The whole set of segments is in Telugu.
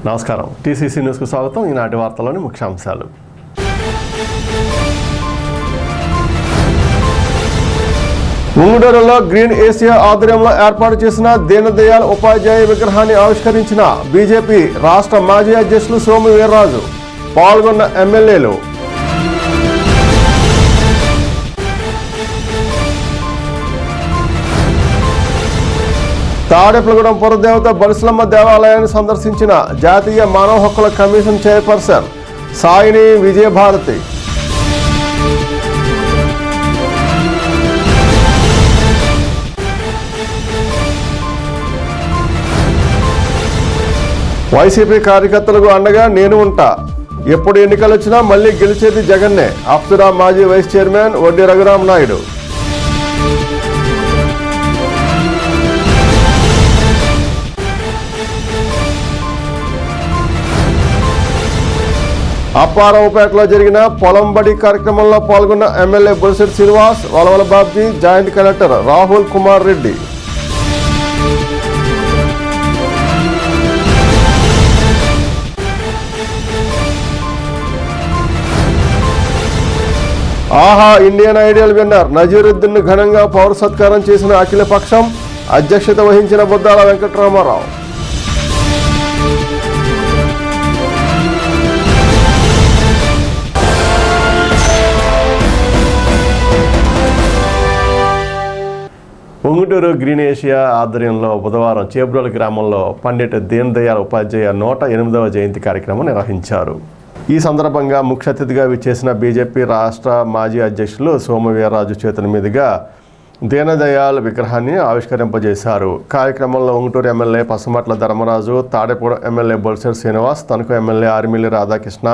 నమస్కారం. టీసీసీ న్యూస్కు స్వాగతం. ఈనాటి వార్తలోని ముఖ్యాంశాలు. ఉంగుటూరులో గ్రీన్ ఏషియా ఆధ్వర్యంలో ఏర్పాటు చేసిన దీన్ దయాళ్ ఉపాధ్యాయ విగ్రహాన్ని ఆవిష్కరించిన బీజేపీ రాష్ట్ర మాజీ అధ్యక్షులు సోము వీర్రాజు. పాల్గొన్న ఎమ్మెల్యేలు. తాడేపల్లిగూడెం పురదేవత బలిసలమ్మ దేవాలయాన్ని సందర్శించిన జాతీయ మానవ హక్కుల కమిషన్ చైర్పర్సన్ సాయిని విజయభారతి. వైసీపీ కార్యకర్తలకు అండగా నేను ఉంటా, ఎప్పుడు ఎన్నికలు వచ్చినా మళ్లీ గెలిచేది జగన్నే. అప్సరా మాజీ వైస్ చైర్మన్ వడ్డీ రఘురామ నాయుడు. అప్పారావుపేటలో జరిగిన పొలంబడి కార్యక్రమంలో పాల్గొన్న MLA Bolisetti Srinivas, Valavala Babji, joint collector Rahul Kumar Reddy. ఆహా ఇండియన్ ఐడియల్ విన్నర్ నజీరుద్దీన్ ఘనంగా పౌర సత్కారం చేసిన అఖిలపక్షం. అధ్యక్షత వహించిన బుద్దాల వెంకటరామారావు. ఉంగుటూరు గ్రీన్ ఏషియా ఆధ్వర్యంలో బుధవారం చేబ్రోలు గ్రామంలో పండిట్ దీన్ దయాళ్ ఉపాధ్యాయ 108వ జయంతి కార్యక్రమం నిర్వహించారు. ఈ సందర్భంగా ముఖ్య అతిథిగా విచ్చేసిన బీజేపీ రాష్ట్ర మాజీ అధ్యక్షులు సోము వీర్రాజు చేతుల మీదుగా దీన్ దయాళ్ విగ్రహాన్ని ఆవిష్కరింపజేశారు. కార్యక్రమంలో Unguturu MLA Pasumatla Dharmaraju, Tadepudem MLA Bolisetti Srinivas, Tanuku MLA Armilli Radhakrishna,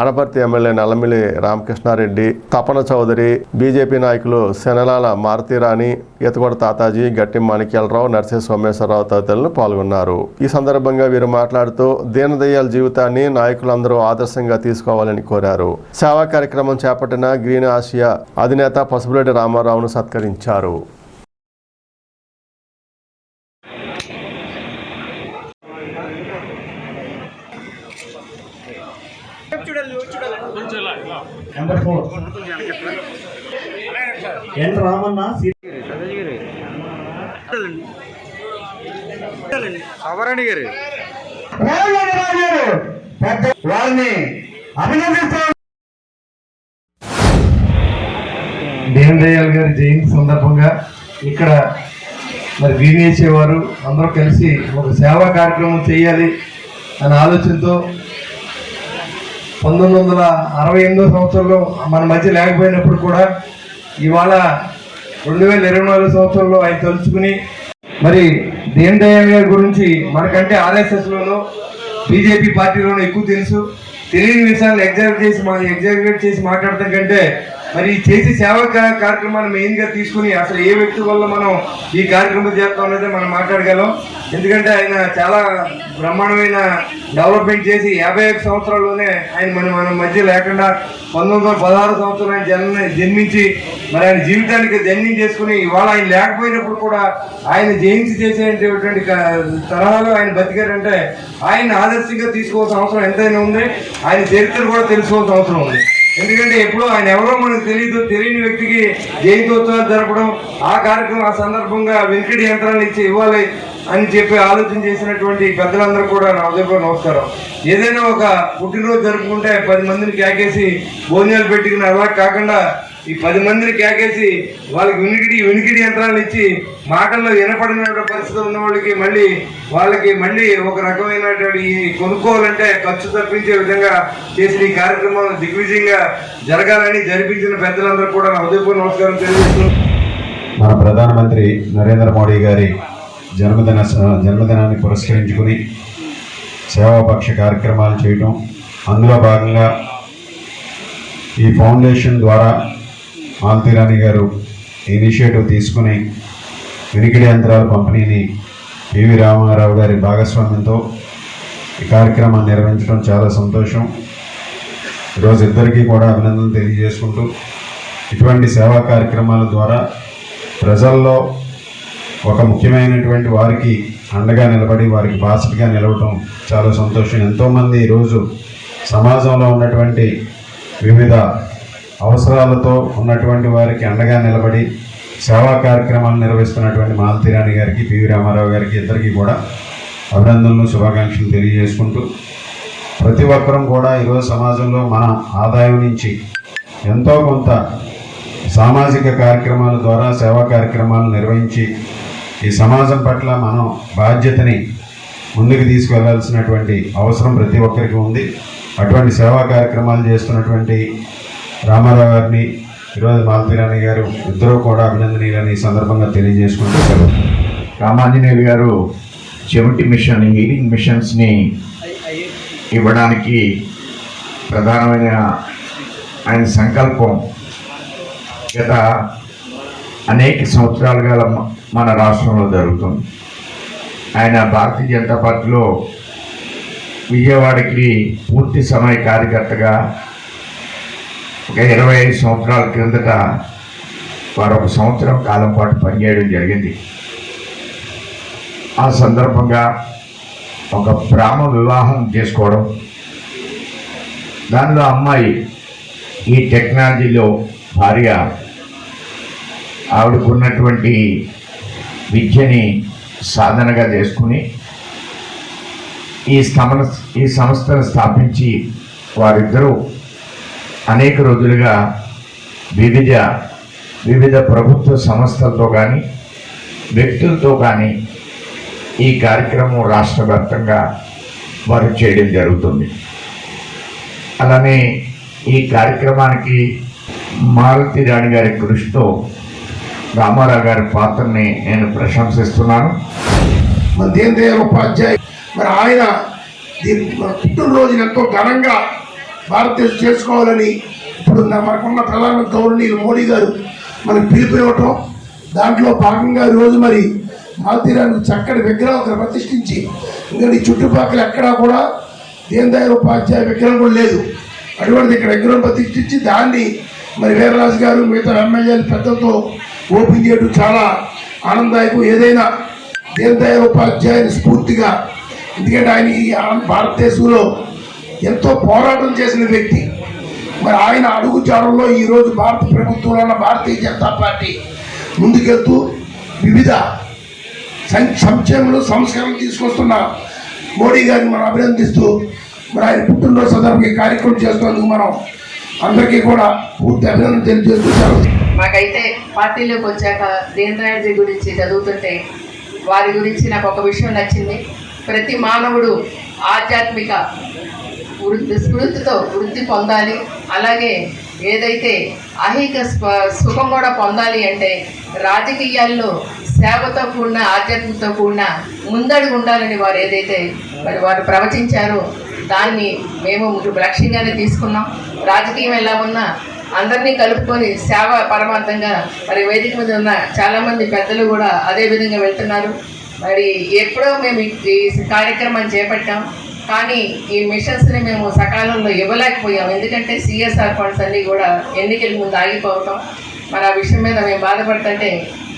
Anaparthi MLA Nallamilli Ramakrishna Reddy, Tapana Chowdary, BJP నాయకులు శనలాల మారుతీరాణి, ఎతగొడ తాతాజీ, గట్టి మాణిక్యాలరావు, నర్సే సోమేశ్వరరావు తదితరులు పాల్గొన్నారు. ఈ సందర్భంగా వీరు మాట్లాడుతూ దీన్ దయాళ్ జీవితాన్ని నాయకులందరూ ఆదర్శంగా తీసుకోవాలని కోరారు. సేవా కార్యక్రమం చేపట్టిన గ్రీన్ ఆసియా అధినేత పసుపులేటి రామారావును సత్కరించారు. నెంబర్ 4 ఎన్ రామన్న సవరణి గారు వారిని అభినందిస్తారు. దీన్ దయాళ్ గారి జయంతి సందర్భంగా ఇక్కడ మరి వీణేసేవారు అందరూ కలిసి ఒక సేవా కార్యక్రమం చేయాలి అనే ఆలోచనతో 1968 సంవత్సరంలో మన మధ్య లేకపోయినప్పుడు కూడా ఇవాళ 2024 సంవత్సరంలో ఆయన తలుచుకుని మరి దీన్ దయాళ్ గారి గురించి మనకంటే ఆర్ఎస్ఎస్లోనూ బీజేపీ పార్టీలోనూ ఎక్కువ తెలుసు. తెలియని విషయాలు ఎగ్జాగరేట్ చేసి మాట్లాడటం కంటే మరి చేసి సేవా కార్యక్రమాన్ని మెయిన్గా తీసుకుని అసలు ఏ వ్యక్తి వల్ల మనం ఈ కార్యక్రమం చేస్తాం అనేది మనం మాట్లాడగలం. ఎందుకంటే ఆయన చాలా బ్రహ్మాండమైన డెవలప్మెంట్ చేసి 51 సంవత్సరాల్లోనే ఆయన మన మధ్య లేకుండా 1916 సంవత్సరం ఆయన జన్మించి మరి ఆయన జీవితానికి ధన్యం చేసుకుని ఇవాళ ఆయన లేకపోయినప్పుడు కూడా ఆయన జయంతి చేసేటువంటి తరహాలో ఆయన బతికారంటే ఆయన ఆదర్శంగా తీసుకోవాల్సిన అవసరం ఎంతైనా ఉంది. ఆయన చరిత్ర కూడా తెలుసుకోవాల్సిన అవసరం ఉంది. ఎందుకంటే ఎప్పుడో ఆయన ఎవరో మనకు తెలియని వ్యక్తికి జయంతోత్సవాలు జరపడం, ఆ కార్యక్రమం ఆ సందర్భంగా వెనుకటి యంత్రాలు ఇచ్చి ఇవ్వాలి అని చెప్పి ఆలోచన చేసినటువంటి పెద్దలందరూ కూడా నా ఉదయపూర్వ నమస్కారం. ఏదైనా ఒక పుట్టినరోజు జరుపుకుంటే 10 మందిని కేకేసి భోజనాలు పెట్టుకుని అలా కాకుండా ఈ 10 మందిని కేకేసి వాళ్ళకి వినికిడి యంత్రాలు ఇచ్చి మాటల్లో వినపడిన పరిస్థితి ఉన్న వాళ్ళకి మళ్ళీ ఒక రకమైనటువంటి కొనుక్కోవాలంటే ఖర్చు తప్పించే విధంగా చేసిన ఈ కార్యక్రమం దిగ్విజయంగా జరగాలని జరిపించిన పెద్దలందరూ కూడా నా ఉదయపూర్వ నమస్కారం తెలియజేస్తున్నాను. మన ప్రధానమంత్రి నరేంద్ర మోడీ గారి జన్మదినాన్ని పురస్కరించుకుని సేవాపక్ష కార్యక్రమాలు చేయటం, అందులో భాగంగా ఈ ఫౌండేషన్ ద్వారా మారుతీరాణి గారు ఇనిషియేటివ్ తీసుకుని వినికిడి యంత్రాల పంపిణీని పివి రామారావు గారి భాగస్వామ్యంతో ఈ కార్యక్రమాన్ని నిర్వహించడం చాలా సంతోషం. ఈరోజు ఇద్దరికీ కూడా అభినందనలు తెలియజేసుకుంటూ ఇటువంటి సేవా కార్యక్రమాల ద్వారా ప్రజల్లో ఒక ముఖ్యమైనటువంటి వారికి అండగా నిలబడి వారికి బాసటగా నిలవటం చాలా సంతోషం. ఎంతోమంది ఈరోజు సమాజంలో ఉన్నటువంటి వివిధ అవసరాలతో ఉన్నటువంటి వారికి అండగా నిలబడి సేవా కార్యక్రమాలు నిర్వహిస్తున్నటువంటి మాలతీ రాణి గారికి, పివి రామారావు గారికి ఇద్దరికీ కూడా అభినందనలు, శుభాకాంక్షలు తెలియజేసుకుంటూ ప్రతి ఒక్కరం కూడా ఈరోజు సమాజంలో మన ఆదాయం నుంచి ఎంతో కొంత సామాజిక కార్యక్రమాల ద్వారా సేవా కార్యక్రమాలు నిర్వహించి ఈ సమాజం పట్ల మనం బాధ్యతని ముందుకు తీసుకువెళ్లాల్సినటువంటి అవసరం ప్రతి ఒక్కరికి ఉంది. అటువంటి సేవా కార్యక్రమాలు చేస్తున్నటువంటి రామారావు గారిని, ఈరోజు మాలతీ రాణి గారు ఇద్దరూ కూడా అభినందనీయులని ఈ సందర్భంగా తెలియజేసుకుంటూ సెలవు. రామాంజనేయులు గారు చెవిటి మిషన్, హీరింగ్ మిషన్స్ని ఇవ్వడానికి ప్రధానమైన ఆయన సంకల్పం గత అనేక సంవత్సరాలుగా మన రాష్ట్రంలో జరుగుతుంది. ఆయన భారతీయ జనతా పార్టీలో విజయవాడకి పూర్తి సమయ కార్యకర్తగా ఒక 25 సంవత్సరాల క్రిందట వారు 1 సంవత్సరం కాలం పాటు పనిచేయడం జరిగింది. ఆ సందర్భంగా ఒక బ్రాహ్మ వివాహం చేసుకోవడం, దానిలో అమ్మాయి ఈ టెక్నాలజీలో భార్య ఆవిడకున్నటువంటి విద్యని సాధనగా చేసుకుని ఈ సంస్థను స్థాపించి వారిద్దరూ అనేక రోజులుగా వివిధ ప్రభుత్వ సంస్థలతో కానీ వ్యక్తులతో కానీ ఈ కార్యక్రమం రాష్ట్ర వ్యాప్తంగా వారు చేయడం జరుగుతుంది. అలానే ఈ కార్యక్రమానికి మాలతీ రాణి గారి కృషితో రామారావు గారి పాత్రని నేను ప్రశంసిస్తున్నాను. మన దీన్ దయాళ్ ఉపాధ్యాయ మరి ఆయన పుట్టినరోజుని ఎంతో ఘనంగా భారతదేశం చేసుకోవాలని ఇప్పుడు మనకున్న ప్రధానమంత్రి గౌరవనీయులు మోడీ గారు మనకు పిలుపునివ్వటం, దాంట్లో భాగంగా ఈరోజు మరి మాలతీ రాణి చక్కటి విగ్రహం ప్రతిష్ఠించి, ఎందుకంటే ఈ చుట్టుపక్కల ఎక్కడా కూడా దీన్ దయాళ్ ఉపాధ్యాయ విగ్రహం కూడా లేదు. అటువంటిది ఇక్కడ విగ్రహం ప్రతిష్ఠించి దాన్ని మరి వీర్రాజు గారు మిగతా ఎమ్మెల్యేలు పెద్దలతో ఓపెన్ చేయడం చాలా ఆనందదాయకం. ఏదైనా దీన్ దయాళ్ ఉపాధ్యాయుని స్ఫూర్తిగా, ఎందుకంటే ఆయన ఈ భారతదేశంలో ఎంతో పోరాటం చేసిన వ్యక్తి. మరి ఆయన అడుగు జాడల్లో ఈరోజు భారత ప్రభుత్వంలో ఉన్న భారతీయ జనతా పార్టీ ముందుకెళ్తూ వివిధ సంక్షేమాలు, సంస్కరణలు తీసుకొస్తున్న మోడీ గారిని మనం అభినందిస్తూ మరి ఆయన పుట్టినరోజు సందర్భంగా కార్యక్రమం చేస్తున్నందుకు మనం అందరికీ కూడా పూర్తి అభినందన తెలియజేస్తున్నాం. మాకైతే పార్టీలోకి వచ్చాక దీన్ దయాళ్ గురించి చదువుతుంటే వారి గురించి నాకు ఒక విషయం నచ్చింది. ప్రతి మానవుడు ఆధ్యాత్మిక స్ఫూర్తితో వృద్ధి పొందాలి, అలాగే ఏదైతే ఐహిక సుఖం కూడా పొందాలి అంటే రాజకీయాల్లో సేవతో కూడిన, ఆధ్యాత్మికతో కూడిన ముందడుగు ఉండాలని వారు ఏదైతే మరి వారు ప్రవచించారో దాన్ని మేము లక్ష్యంగానే తీసుకున్నాం. రాజకీయం ఎలా ఉన్నా అందరినీ కలుపుకొని సేవ పరమార్థంగా మరి వేదిక మీద ఉన్న చాలామంది పెద్దలు కూడా అదే విధంగా వెళ్తున్నారు. మరి ఎప్పుడో మేము ఈ కార్యక్రమాన్ని చేపట్టాం, కానీ ఈ మిషన్స్ని మేము సకాలంలో ఇవ్వలేకపోయాం. ఎందుకంటే సిఎస్ఆర్ ఫండ్స్ అన్నీ కూడా ఎన్నికల ముందు ఆగిపోవటం. మరి ఆ విషయం మీద మేము బాధపడుతుంటే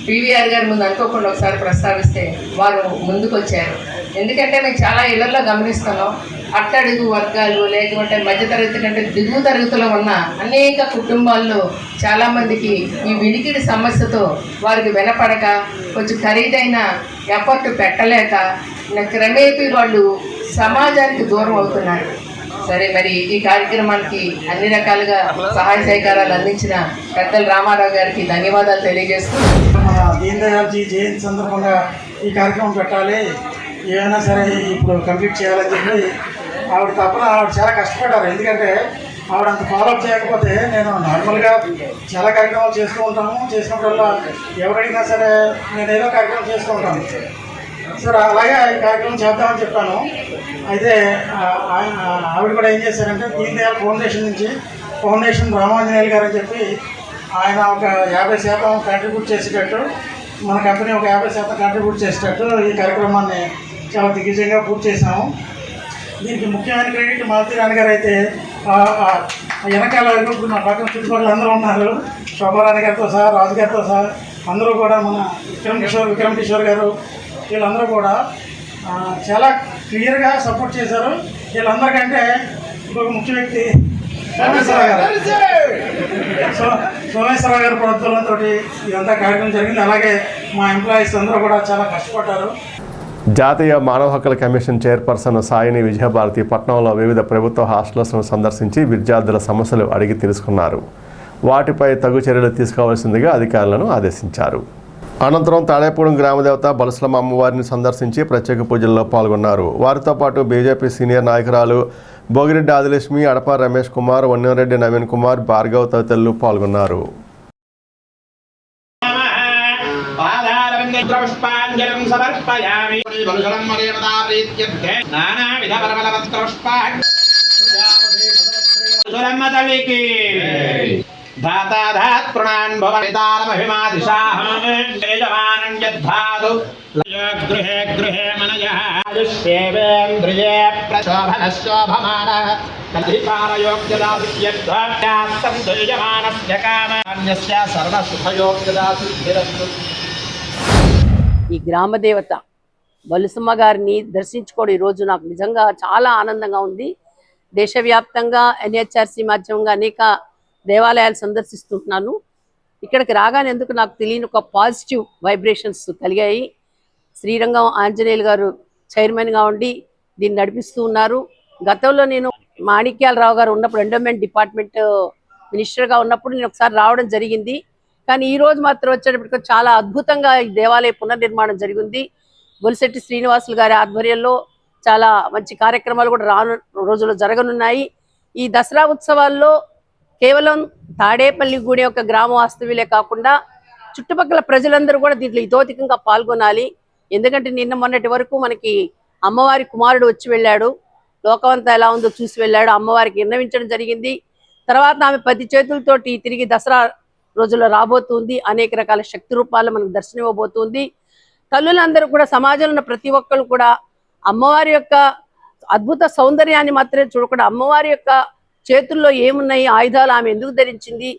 పీవీఆర్ గారి ముందు అనుకోకుండా ఒకసారి ప్రస్తావిస్తే వారు ముందుకు వచ్చారు. ఎందుకంటే మేము చాలా ఇళ్లలో గమనిస్తున్నాం, అట్టడుగు వర్గాలు లేకుంటే మధ్యతరగతి కంటే దిగువ తరగతిలో ఉన్న అనేక కుటుంబాల్లో చాలామందికి ఈ వినికిడి సమస్యతో వారికి వినపడక, కొంచెం ఖరీదైన ఎఫర్ట్ పెట్టలేక క్రమేపీ వాళ్ళు సమాజానికి దూరం అవుతున్నారు. సరే, మరి ఈ కార్యక్రమానికి అన్ని రకాలుగా సహాయ సహకారాలు అందించిన పెద్దల రామారావు గారికి ధన్యవాదాలు తెలియజేస్తూ దీన్ దయాళ్ జయంతి సందర్భంగా ఈ కార్యక్రమం పెట్టాలి, ఏమైనా సరే ఇప్పుడు కంప్లీట్ చేయాలని చెప్పి ఆవిడ తప్పన ఆవిడ చాలా కష్టపడ్డారు. ఎందుకంటే ఆవిడ అంత ఫాలోఅప్ చేయకపోతే నేను నార్మల్గా చాలా కార్యక్రమాలు చేస్తూ ఉంటాము. చేసినప్పుడల్లా ఎవరైనా సరే నేను ఏదో కార్యక్రమం చేస్తూ ఉంటాను. సరే, అలాగే ఈ కార్యక్రమం చేద్దామని చెప్పాను. అయితే ఆవిడ కూడా ఏం చేశారంటే దీన్ దయాళ్ ఫౌండేషన్ నుంచి ఫౌండేషన్ రామాంజనేయులు గారు అని చెప్పి ఆయన ఒక 50% కంట్రిబ్యూట్ చేసేటట్టు, మన కంపెనీ ఒక 50% కంట్రిబ్యూట్ చేసేటట్టు ఈ కార్యక్రమాన్ని చాలా దిగ్విజయంగా పూర్తి చేశాము. దీనికి ముఖ్యమైన క్రెడిట్ మాలతీ రాణి గారు. అయితే వెనకాల నా పక్కన చుట్టుపక్కల అందరూ ఉన్నారు, శోభారాణి గారితో సహా, రాజు గారితో సహా అందరూ కూడా, మన విక్రమ్ కిషోర్ గారు, వీళ్ళందరూ కూడా చాలా క్లియర్గా సపోర్ట్ చేశారు. వీళ్ళందరికంటే ఇంకొక ముఖ్య వ్యక్తి సోమేశ్వరరావు గారు. సోమేశ్వరరావు గారి ప్రోత్సాహంతో ఇదంతా కార్యక్రమం జరిగింది. అలాగే మా ఎంప్లాయీస్ అందరూ కూడా చాలా కష్టపడ్డారు. జాతీయ మానవ హక్కుల కమిషన్ చైర్పర్సన్ సాయిని విజయభారతి పట్నంలో వివిధ ప్రభుత్వ హాస్టల్స్ను సందర్శించి విద్యార్థుల సమస్యలు అడిగి తెలుసుకున్నారు. వాటిపై తగు చర్యలు తీసుకోవాల్సిందిగా అధికారులను ఆదేశించారు. అనంతరం తాడేపూడెం గ్రామదేవత బలసలమ్మ అమ్మవారిని సందర్శించి ప్రత్యేక పూజల్లో పాల్గొన్నారు. వారితో పాటు బీజేపీ సీనియర్ నాయకురాలు భోగిరెడ్డి ఆదిలక్ష్మి, అడప రమేష్ కుమార్, వన్యంరెడ్డి నవీన్ కుమార్, భార్గవ్ తదితరులు పాల్గొన్నారు. धाताधात् प्रणान् भवनितारमभिमादिशाहं यजमानं यद्धातु गृहे गृहे मनयः आयुष्येवेन्द्रिये प्रशोभनशोभमानः कलिकारयोग्यदासिद्ध्यास्तं यजमानस्य कामान्यस्य सर्वसुखयोग्यदासिद्धिरस्तु. ఈ గ్రామ దేవత బలుసమ్మ గారిని దర్శించుకోవడం ఈరోజు నాకు నిజంగా చాలా ఆనందంగా ఉంది. దేశవ్యాప్తంగా ఎన్హెచ్ఆర్సీ మాధ్యమంగా అనేక దేవాలయాలు సందర్శిస్తుంటున్నాను. ఇక్కడికి రాగానే ఎందుకు నాకు తెలియని ఒక పాజిటివ్ వైబ్రేషన్స్ కలిగాయి. శ్రీరంగం ఆంజనేయులు గారు చైర్మన్గా ఉండి దీన్ని నడిపిస్తూ ఉన్నారు. గతంలో నేను మాణిక్యాలరావు గారు ఉన్నప్పుడు ఎండోమెంట్ డిపార్ట్మెంట్ మినిస్టర్గా ఉన్నప్పుడు నేను ఒకసారి రావడం జరిగింది. కానీ ఈ రోజు మాత్రం వచ్చేటప్పటికి చాలా అద్భుతంగా ఈ దేవాలయ పునర్నిర్మాణం జరిగింది. బొలిశెట్టి శ్రీనివాసులు గారి ఆధ్వర్యంలో చాలా మంచి కార్యక్రమాలు కూడా రాను రోజుల్లో జరగనున్నాయి. ఈ దసరా ఉత్సవాల్లో కేవలం తాడేపల్లి గూడెం యొక్క గ్రామ వాస్తవ్యులే కాకుండా చుట్టుపక్కల ప్రజలందరూ కూడా దీంట్లో ఇతోధికంగా పాల్గొనాలి. ఎందుకంటే నిన్న మొన్నటి వరకు మనకి అమ్మవారి కుమారుడు వచ్చి వెళ్ళాడు, లోకమంతా ఎలా ఉందో చూసి వెళ్ళాడు, అమ్మవారికి విన్నవించడం జరిగింది. తర్వాత ఆమె 10 చేతులతోటి తిరిగి దసరా రోజుల్లో రాబోతుంది. అనేక రకాల శక్తి రూపాలు మనకు దర్శనం ఇవ్వబోతుంది. తల్లులందరూ కూడా సమాజంలో ఉన్న ప్రతి ఒక్కరు కూడా అమ్మవారి యొక్క అద్భుత సౌందర్యాన్ని మాత్రమే చూడకుండా అమ్మవారి యొక్క చేతుల్లో ఏమున్నాయి, ఆయుధాలు ఆమె ఎందుకు ధరించింది,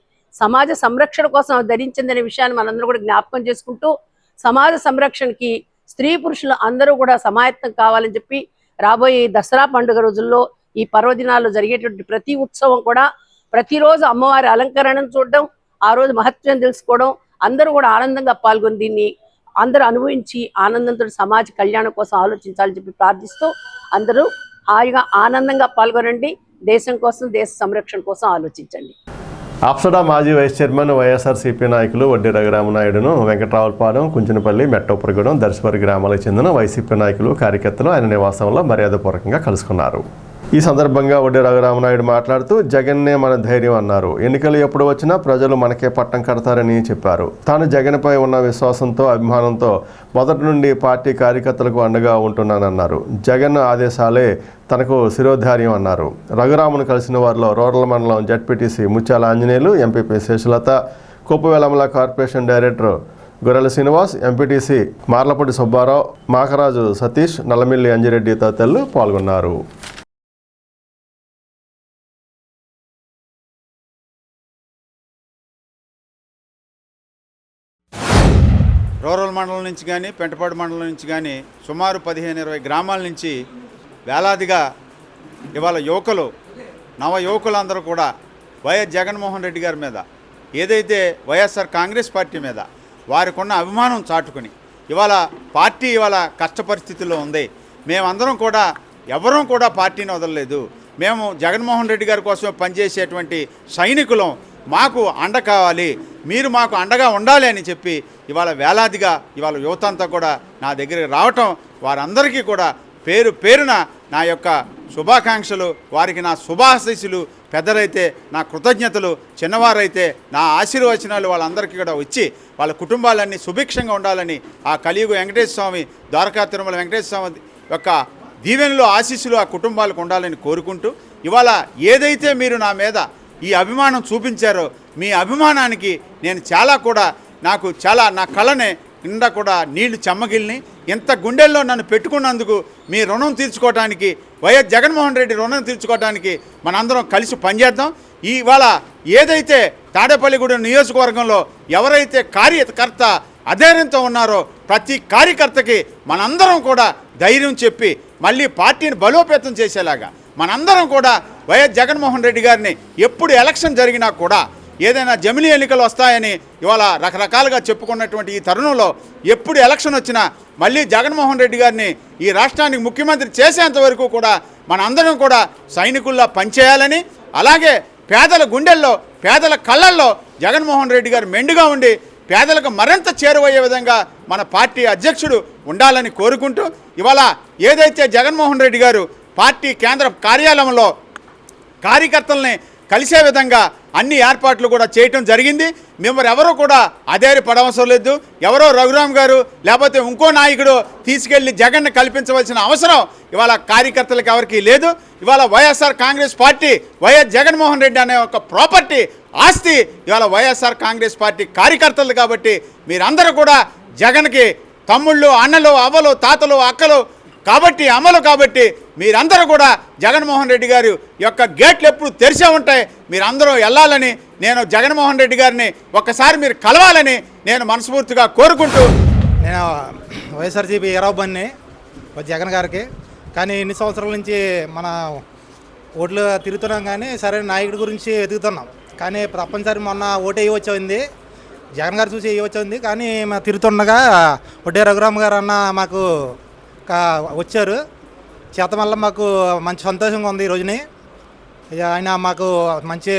సమాజ సంరక్షణ కోసం ఆమె ధరించింది అనే విషయాన్ని మనందరూ కూడా జ్ఞాపకం చేసుకుంటూ సమాజ సంరక్షణకి స్త్రీ పురుషులు అందరూ కూడా సమాయత్తం కావాలని చెప్పి రాబోయే దసరా పండుగ రోజుల్లో ఈ పర్వదినాల్లో జరిగేటువంటి ప్రతి ఉత్సవం కూడా ప్రతిరోజు అమ్మవారి అలంకరణను చూడడం, ఆ రోజు మహత్వం తెలుసుకోవడం, అందరూ కూడా ఆనందంగా పాల్గొని దీన్ని అందరూ అనుభవించి ఆనందంతో సమాజ కళ్యాణం కోసం ఆలోచించాలని చెప్పి ప్రార్థిస్తూ అందరూ హాయిగా ఆనందంగా పాల్గొనండి. దేశం కోసం, దేశ సంరక్షణ కోసం ఆలోచించండి. అప్సడా మాజీ వైస్ చైర్మన్ వైఎస్ఆర్సీపీ నాయకులు వడ్డీ రఘురామనాయుడును వెంకట్రావులపాలెం, కుంచెనపల్లి, మెట్టోపురగూడెం, దర్శపరి గ్రామాలకు చెందిన వైసీపీ నాయకులు, కార్యకర్తలు ఆయన నివాసంలో మర్యాదపూర్వకంగా కలుసుకున్నారు. ఈ సందర్భంగా వడ్డీ రఘురామనాయుడు మాట్లాడుతూ జగన్నే మన ధైర్యం అన్నారు. ఎన్నికలు ఎప్పుడు వచ్చినా ప్రజలు మనకే పట్టం కడతారని చెప్పారు. తాను జగన్పై ఉన్న విశ్వాసంతో, అభిమానంతో మొదటి నుండి పార్టీ కార్యకర్తలకు అండగా ఉంటున్నానన్నారు. జగన్ ఆదేశాలే తనకు శిరోధార్యం అన్నారు. రఘురామును కలిసిన వారిలో రూరల్ మండలం జడ్పీటీసీ ముత్యాల ఆంజనేయులు, ఎంపీపీ శేషలత, కొప్పువేలమల కార్పొరేషన్ డైరెక్టర్ గొర్రెల శ్రీనివాస్, ఎంపీటీసీ మార్లపూడి సుబ్బారావు, మాకరాజు సతీష్, నల్లమిల్లి అంజిరెడ్డి తదితరులు పాల్గొన్నారు. రూరల్ మండలం నుంచి కానీ, పెంటపాడు మండలం నుంచి కానీ సుమారు 15-20 గ్రామాల నుంచి వేలాదిగా ఇవాళ యువకులు, నవ యువకులందరూ కూడా వైఎస్ జగన్మోహన్ రెడ్డి గారి మీద, ఏదైతే వైఎస్ఆర్ కాంగ్రెస్ పార్టీ మీద వారికి ఉన్న అభిమానం చాటుకుని ఇవాళ పార్టీ ఇవాళ కష్ట పరిస్థితుల్లో ఉంది. మేమందరం కూడా ఎవరూ కూడా పార్టీని వదలలేదు. మేము జగన్మోహన్ రెడ్డి గారి కోసం పనిచేసేటువంటి సైనికులం, మాకు అండ కావాలి, మీరు మాకు అండగా ఉండాలి అని చెప్పి ఇవాళ వేలాదిగా ఇవాళ యువత అంతా కూడా నా దగ్గరికి రావటం, వారందరికీ కూడా పేరు పేరున నా యొక్క శుభాకాంక్షలు, వారికి నా శుభాశీస్సులు, పెద్దలైతే నా కృతజ్ఞతలు, చిన్నవారైతే నా ఆశీర్వచనాలు వాళ్ళందరికీ కూడా వచ్చి వాళ్ళ కుటుంబాలన్నీ సుభిక్షంగా ఉండాలని ఆ కలియుగ వెంకటేశ్వర స్వామి, ద్వారకా తిరుమల వెంకటేశ్వర స్వామి యొక్క దీవెనలో ఆశీస్సులు ఆ కుటుంబాలకు ఉండాలని కోరుకుంటూ ఇవాళ ఏదైతే మీరు నా మీద ఈ అభిమానం చూపించారో మీ అభిమానానికి నేను చాలా కూడా నాకు చాలా నా కళనే నిండా కూడా నీళ్లు చెమ్మగిల్ని ఇంత గుండెల్లో నన్ను పెట్టుకున్నందుకు మీ రుణం తీర్చుకోవడానికి, వైఎస్ జగన్మోహన్ రెడ్డి రుణం తీర్చుకోవడానికి మనందరం కలిసి పనిచేద్దాం. ఇవాళ ఏదైతే తాడేపల్లిగూడెం నియోజకవర్గంలో ఎవరైతే కార్యకర్త అధైర్యంతో ఉన్నారో ప్రతి కార్యకర్తకి మనందరం కూడా ధైర్యం చెప్పి మళ్ళీ పార్టీని బలోపేతం చేసేలాగా మనందరం కూడా వైఎస్ జగన్మోహన్ రెడ్డి గారిని ఎప్పుడు ఎలక్షన్ జరిగినా కూడా ఏదైనా జమిలీ ఎన్నికలు వస్తాయని ఇవాళ రకరకాలుగా చెప్పుకున్నటువంటి ఈ తరుణంలో ఎప్పుడు ఎలక్షన్ వచ్చినా మళ్ళీ జగన్మోహన్ రెడ్డి గారిని ఈ రాష్ట్రానికి ముఖ్యమంత్రి చేసేంత వరకు కూడా మనందరం కూడా సైనికుల్లా పనిచేయాలని, అలాగే పేదల గుండెల్లో పేదల కళ్ళల్లో జగన్మోహన్ రెడ్డి గారు మెండుగా ఉండి పేదలకు మరింత చేరువయ్యే విధంగా మన పార్టీ అధ్యక్షుడు ఉండాలని కోరుకుంటూ ఇవాళ ఏదైతే జగన్మోహన్ రెడ్డి గారు పార్టీ కేంద్ర కార్యాలయంలో కార్యకర్తల్ని కలిసే విధంగా అన్ని ఏర్పాట్లు కూడా చేయటం జరిగింది. మేము ఎవరో కూడా అధైర్యపడవసరం లేదు. ఎవరో రఘురామ్ గారు లేకపోతే ఇంకో నాయకుడు తీసుకెళ్లి జగన్ను కల్పించవలసిన అవసరం ఇవాళ కార్యకర్తలకు ఎవరికి లేదు. ఇవాళ వైఎస్ఆర్ కాంగ్రెస్ పార్టీ వైఎస్ జగన్మోహన్ రెడ్డి అనే ఒక ప్రాపర్టీ ఆస్తి ఇవాళ వైఎస్ఆర్ కాంగ్రెస్ పార్టీ కార్యకర్తలు. కాబట్టి మీరందరూ కూడా జగన్కి తమ్ముళ్ళు, అన్నలు, అవ్వలు, తాతలు, అక్కలు కాబట్టి అమలు కాబట్టి మీరందరూ కూడా జగన్మోహన్ రెడ్డి గారి యొక్క గేట్లు ఎప్పుడు తెరిచే ఉంటాయి. మీరందరూ వెళ్ళాలని, నేను జగన్మోహన్ రెడ్డి గారిని ఒక్కసారి మీరు కలవాలని నేను మనస్ఫూర్తిగా కోరుకుంటూ, నేను వైఎస్ఆర్సీపీ ఎరవబన్ని జగన్ గారికి, కానీ ఇన్ని సంవత్సరాల నుంచి మన ఓట్లు తిరుగుతున్నాం కానీ సరైన నాయకుడి గురించి వెతుకుతున్నాం. కానీ తప్పనిసరి మొన్న ఓటు వేయవచ్చింది, జగన్ గారు చూసి వేయవచ్చింది. కానీ మా తిరుగుతుండగా ఒడ్డే రఘురామ్ గారు అన్న మాకు వచ్చారు చేత వల్ల మాకు మంచి సంతోషంగా ఉంది. ఈ రోజుని ఆయన మాకు మంచి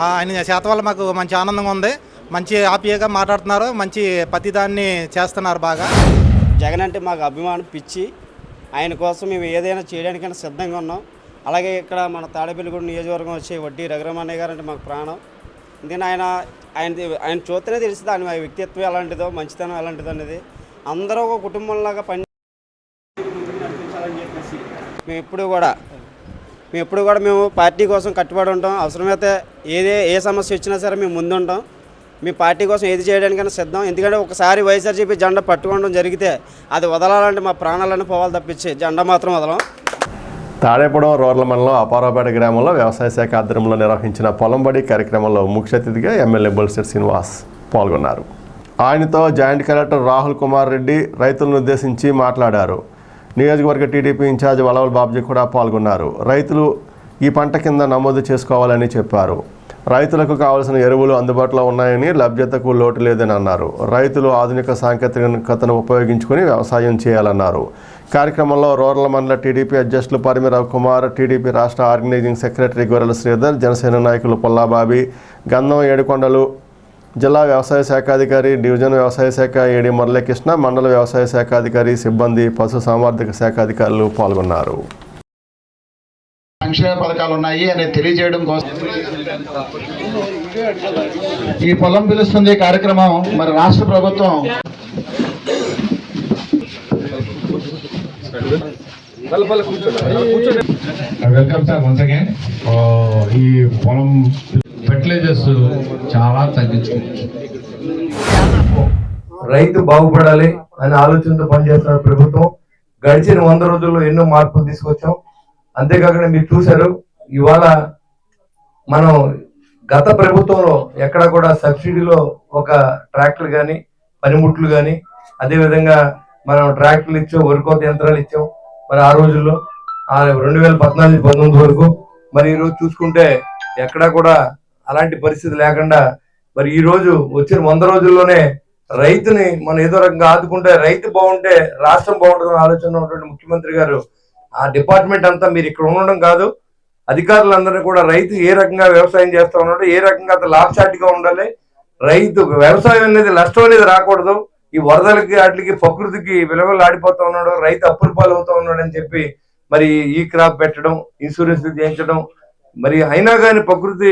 ఆయన చేత వల్ల మాకు మంచి ఆనందంగా ఉంది. మంచి ఆప్యాయంగా మాట్లాడుతున్నారు, మంచి ప్రతిదాన్ని చేస్తున్నారు బాగా. జగన్ అంటే మాకు అభిమానం, పిచ్చి. ఆయన కోసం మేము ఏదైనా చేయడానికైనా సిద్ధంగా ఉన్నాం. అలాగే ఇక్కడ మన తాడేపల్లిగూడ నియోజకవర్గం వచ్చే వడ్డీ రఘురామన్నయ్య గారు అంటే మాకు ప్రాణం. ఎందుకంటే ఆయన చూస్తేనే తెలుస్తుంది ఆయన వ్యక్తిత్వం ఎలాంటిదో, మంచితనం ఎలాంటిదో అనేది. అందరూ ఒక కుటుంబంలాగా నడిపించాలని చెప్పేసి మేము ఎప్పుడు కూడా మేము పార్టీ కోసం కట్టుబడి ఉంటాం. అవసరమైతే ఏ సమస్య వచ్చినా సరే మేము ముందుంటాం. మీ పార్టీ కోసం ఏది చేయడానికైనా సిద్ధం. ఎందుకంటే ఒకసారి వైఎస్ఆర్సీపీ జెండా పట్టుకోవడం జరిగితే అది వదలాలంటే మా ప్రాణాలను పోవాలి తప్పించి జెండా మాత్రం వదలం. తాడేపూడెం రూరల్ మండలం అపారావుపేట గ్రామంలో వ్యవసాయ శాఖ ఆధ్వర్యంలో నిర్వహించిన పొలంబడి కార్యక్రమంలో ముఖ్య అతిథిగా ఎమ్మెల్యే బొలిశెట్టి శ్రీనివాస్ పాల్గొన్నారు. ఆయనతో జాయింట్ కలెక్టర్ రాహుల్ కుమార్ రెడ్డి రైతులను ఉద్దేశించి మాట్లాడారు. నియోజకవర్గ టీడీపీ ఇన్ఛార్జ్ వలవల్ బాబ్జీ కూడా పాల్గొన్నారు. రైతులు ఈ పంట కింద నమోదు చేసుకోవాలని చెప్పారు. రైతులకు కావాల్సిన ఎరువులు అందుబాటులో ఉన్నాయని, లభ్యతకు లోటు లేదని అన్నారు. రైతులు ఆధునిక సాంకేతికతను ఉపయోగించుకుని వ్యవసాయం చేయాలన్నారు. కార్యక్రమంలో రూరల్ మండల టీడీపీ అధ్యక్షులు పరిమి రవికుమార్, టీడీపీ రాష్ట్ర ఆర్గనైజింగ్ సెక్రటరీ గొర్రెల శ్రీధర్, జనసేన నాయకులు పుల్లాబాబి, గంధం ఏడుకొండలు, జిల్లా వ్యవసాయ శాఖ అధికారి, డివిజన్ వ్యవసాయ శాఖ ఏడి మురళీకృష్ణ, మండల వ్యవసాయ శాఖ అధికారి, సిబ్బంది, పశు సాంవర్ధిక శాఖ అధికారులు పాల్గొన్నారు. సంక్షేమ పథకాలు ఉన్నాయి అనేది తెలియజేయడం కోసం ఈ పొలం పిలుస్తుంది కార్యక్రమం మరి రాష్ట్ర ప్రభుత్వం వెల్కమ్ సార్ వన్స్ అగైన్. ఈ పొలం ఫెర్టిలైజర్స్ చాలా తగ్గించుకుంది. రైతు బాగుపడాలి అనే ఆలోచనతో పనిచేస్తున్న ప్రభుత్వం గడిచిన 100 రోజుల్లో ఎన్నో మార్పులు తీసుకొచ్చాం. అంతేకాకుండా మీరు చూశారు, ఇవాళ మనం గత ప్రభుత్వంలో ఎక్కడ కూడా సబ్సిడీలో ఒక ట్రాక్టర్ కానీ, పనిముట్లు కానీ, అదేవిధంగా మనం ట్రాక్టర్లు ఇచ్చాం, వరికోత యంత్రాలు ఇచ్చాం. మరి ఆ రోజుల్లో 2014-19 వరకు. మరి ఈరోజు చూసుకుంటే ఎక్కడా కూడా అలాంటి పరిస్థితి లేకుండా మరి ఈ రోజు వచ్చిన 100 రోజుల్లోనే రైతుని మనం ఏదో రకంగా ఆదుకుంటే, రైతు బాగుంటే రాష్ట్రం బాగుంటుందని ఆలోచన ఉన్నటువంటి ముఖ్యమంత్రి గారు ఆ డిపార్ట్మెంట్ అంతా మీరు ఇక్కడ ఉండడం కాదు, అధికారులందరినీ కూడా రైతు ఏ రకంగా వ్యవసాయం చేస్తా ఉన్నాడు, ఏ రకంగా అతను లాభసాటిగా ఉండాలి, రైతు వ్యవసాయం అనేది నష్టం అనేది రాకూడదు, ఈ వరదలకి వాటికి ప్రకృతికి విలువలు ఆడిపోతా ఉన్నాడు, రైతు అప్పుల పాలు అవుతా ఉన్నాడు అని చెప్పి మరి ఈ క్రాప్ పెట్టడం, ఇన్సూరెన్స్ చేయించడం. మరి అయినా కానీ ప్రకృతి